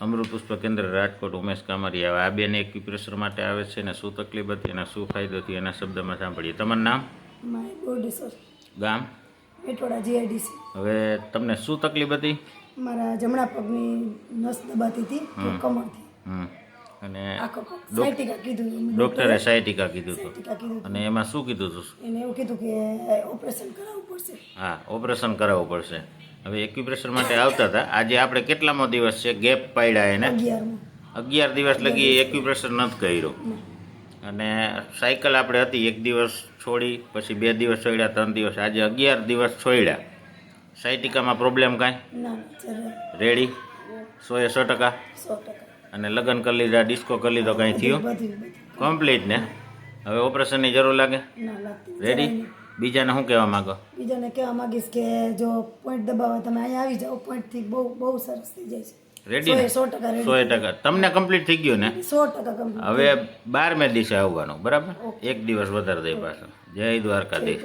અમૃત પુષ્પ કેન્દ્ર રાજકોટ ઉમેશ કામરિયા. આ બેન એક્યુપ્રેશર માટે આવે છે ને શું તકલીફ હતી અને શું ફાયદો થયો એના શબ્દમાં સાંભળીએ. તમારું નામ? બોરડેશ્વર ગામ? મેટોડા જીઆઈડીસી. હવે તમને શું તકલીફ હતી? મારા જમણા પગની નસ દબાતી હતી કમરથી. અને સાયટિકા કીધું ડૉક્ટરે સાયટિકા કીધું હતું. સાયટિકા કીધું અને એમાં શું કીધું હતું? એને એવું કીધું કે ઓપરેશન કરાવવું પડશે. હા, ઓપરેશન કરાવવું પડશે. હવે એક્યુપ્રેશર માટે આવતા હતા. આજે આપણે કેટલામો દિવસ છે ગેપ પાડ્યા એને? 11 દિવસ લગી એક્યુપ્રેશર નથી કર્યો. અને સાયકલ આપણે હતી 1 દિવસ છોડી, પછી 2 દિવસ છોડ્યા, 3 દિવસ, આજે 11 દિવસ છોડ્યા. સાયટિકામાં પ્રોબ્લેમ કાંઈ? રેડી 100% અને લગ્ન કરી લીધા, ડિસ્કો કરી લીધો, કાંઈ થયું? કમ્પ્લીટ ને? હવે ઓપરેશનની જરૂર લાગે? રેડી? બીજાને શું કહેવા માંગો? બીજાને કહેવા માંગીશ કે જો પોઈન્ટ દબાવો તમે અહીંયા આવી જાઓ, પોઈન્ટથી બહુ સરસ થઈ જાય છે. રેડી ને? 100%. તમને કમ્પ્લીટ થઈ ગયું ને? 100% કમ્પ્લીટ. હવે 12મે દિવસે આવવાનું, બરાબર? 1 દિવસ વધારે દઈ પાછો. જય દ્વારકાધીશ.